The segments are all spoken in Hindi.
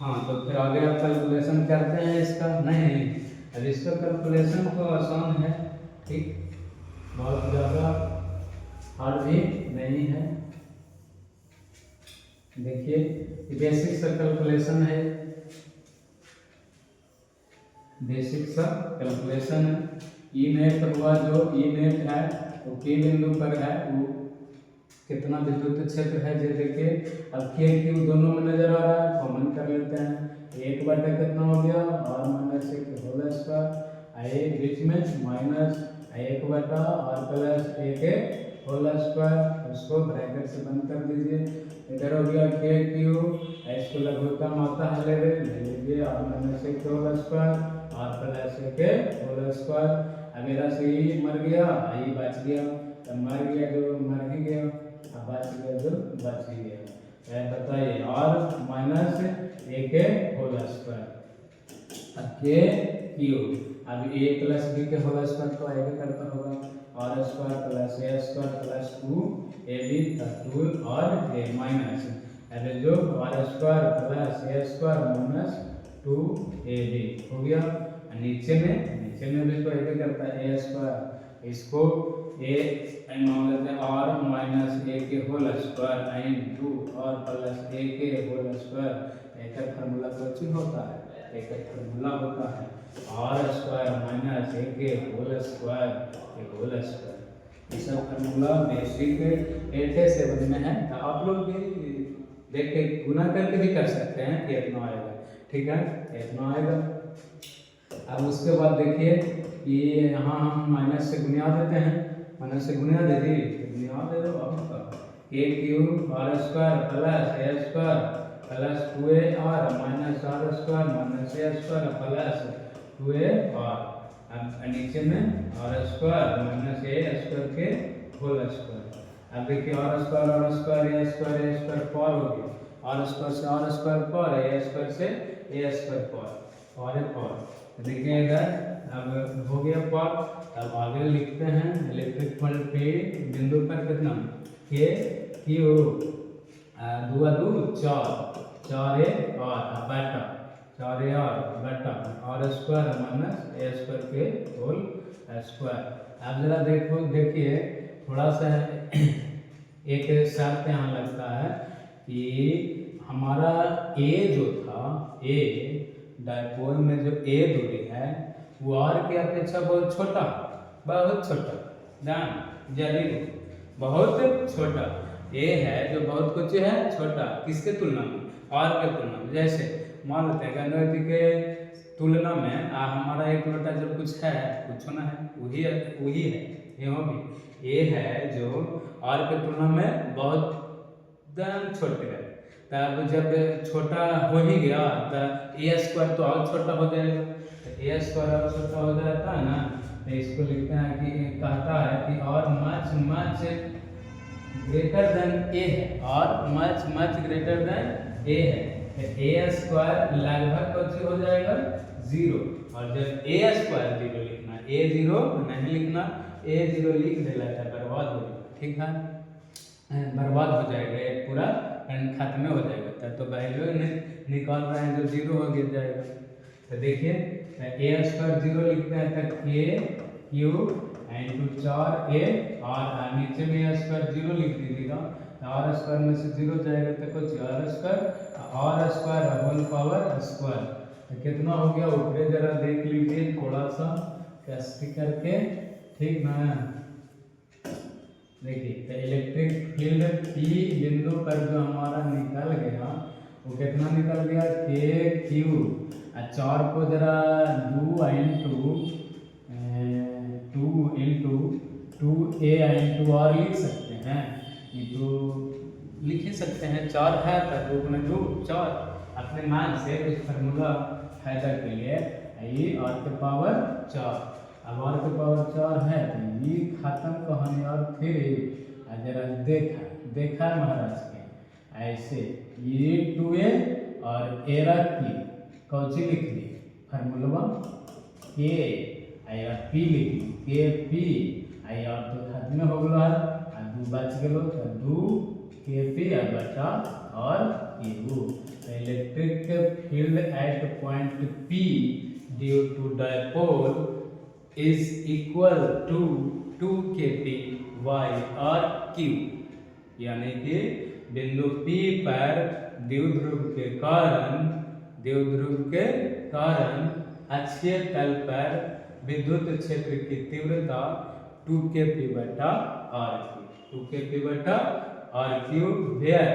हाँ, तो फिर आगे आप कैलकुलेशन करते हैं इसका। नहीं, अब इसका कैलकुलेशन तो आसान है, ठीक, बहुत ज़्यादा हार्ड भी नहीं है। देखिए ये बेसिक सा कैलकुलेशन है, बेसिक सा कैलकुलेशन है। ई नेट हुआ, जो ई नेट है वो के बिंदु पर है, वो कितना विद्युत क्षेत्र है ये देखिए। अब के क्यू दोनों में नजर आ रहा है, कॉमन कर लेते हैं। एक बटा कितना हो गया, आर माइनस एक होल स्क्वायर, एक बीच में माइनस एक बटा आर प्लस एक होल स्क्वायर, उसको ब्रैकेट से बंद कर दीजिए। इधर हो गया के क्यू, इसको लघुत्तम आता है ले लीजिए, आर माइनस एक होल स्क्वायर आर प्लस एक होल स्क्वायर। अब मेरा सी मर गया, आई बच गया, तो मर गया जो मर ही गया, अब बच गया जो बच ही गया। बताइए आर माइनस एक होल स्क्वायर, अब के क्यू, अब ए प्लस बी के होल स्क्वायर तो आगे करता होगा, R square plus A square plus 2ab टू और ए माइनस, अब जो R square plus A square minus 2ab हो गया। नीचे में भी तो एक करता है ए स्क्वायर, इसको ए मान लेते हैं आर माइनस ए के whole square into r plus a के होल स्क्वायर। एक फार्मूला कुछ होता है, एक फार्मूला होता है आर स्क्वायर माइनस ए के होल स्क्वायर एक होल स्क्वायर। ये सब फार्मूला बेसिक 8 से 7 में है, तो आप लोग भी देख के गुना करके भी कर सकते हैं कि इतना आएगा, ठीक है, इतना आएगा। अब उसके बाद देखिए कि यहाँ हम माइनस से गुणा देते हैं, माइनस से गुणा दे दी, गुणा दे दो आपका के cube R square plus A square plus 2ar minus R square minus A square plus 2ar। अब नीचे में R square minus A square के होल स्क्वायर। अब देखिए R square A square power हो गया, आर स्क्वायर से R square power, A square से ए स्क्वायर पावर और एक पावर। देखिए इधर अब हो गया पावर। अब आगे लिखते हैं इलेक्ट्रिक फील्ड पे बिंदु पर कितना के क्यू, दुआ दू चार, चार ए आर बटा, चार ए आर बटा R square minus A square के होल स्क्वायर। अब जरा देखिए थोड़ा सा एक शर्त यहाँ लगता है कि हमारा ए जो था, ए डायपोल में जो ए दूरी है वो आर की अपेक्षा बहुत छोटा जान जल्दी बहुत छोटा ए है जो बहुत कुछ है छोटा, किसके तुलना में, आर के तुलना में। जैसे मान लेते हैं गंगा जी के तुलना में हमारा एक लोटा जो कुछ है, कुछ ना है, वही है यहाँ भी ए है जो आर के तुलना में बहुत एकदम छोटे है। तब जब छोटा हो ही गया तो ए स्क्वायर तो और छोटा हो जाएगा, तो ए स्क्वायर और छोटा हो जाता है ना, तो इसको लिखते हैं कि कहता है कि और मच ग्रेटर देन ए है, और मच ग्रेटर देन ए है, तो ए स्क्वायर लगभग कुछ हो जाएगा 0। और जब ए स्क्वायर 0 लिखना, ए 0 नहीं लिखना, ए 0 लिख देना था बर्बाद हो जाएगा, ठीक है, बर्बाद हो जाएगा, एक पूरा खत्म हो जाएगा। तो वैल्यू निकाल रहे हैं जो 0 हो गिर जाएगा। तो देखिए ए स्क्वायर 0 लिखते हैं तो के क्यू इंटू 4a और नीचे में ए स्क्वायर 0 लिख दीजिएगा, तो आर स्क्वायर में से 0 जाएगा तो कुछ R square whole power square. तो कितना हो गया ऊपरे जरा देख लीजिए थोड़ा सा कैसे करके, ठीक ना। देखिए तो इलेक्ट्रिक फील्ड पी बिंदु पर जो हमारा निकल गया वो कितना निकल गया, के क्यू, 4 को जरा 2 इंटू 2a इंटू आर लिख सकते हैं, तो लिख ही सकते हैं, 4 है तो 2 में 2 4, अपने मान से कुछ फार्मूला फायदा के लिए ये आर के पावर 4। अब आर के पावर 4 है तो ये खत्म कहानी। और फिर जरा देखा महाराज के ऐसे ये 2a और ए की कौची लिख ली फार्मूला के और पी लिख ली, के पी और तो खत्म हो गया और 2 बच गलो, तो 2 के पी और बचा और Q. Electric field at point P due to dipole is equal to 2 kp y r q, यानी कि बिंदु P पर द्विध्रुव के कारण अक्षीय तल पर विद्युत क्षेत्र की तीव्रता 2 kp बटा r क्यू, 2 kp बटा r Q, where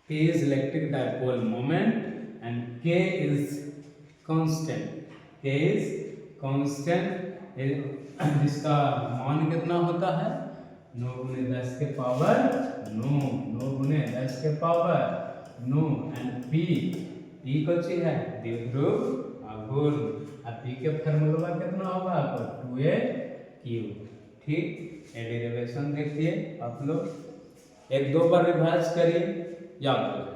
P is electric dipole moment and K is constant, K is constant, जिसका मान कितना होता है 9 गुने 10 के पावर 9, 9 गुने 10 के पावर 9, एंड P को चाहिए है द्विध्रुव आघूर्ण, अब P के फॉर्मूला कितना होगा आपको 2a क्यू। ठीक, ये डेरिवेशन देखिए आप लोग, एक दो बार रिवाइज करिए, याद रखिए।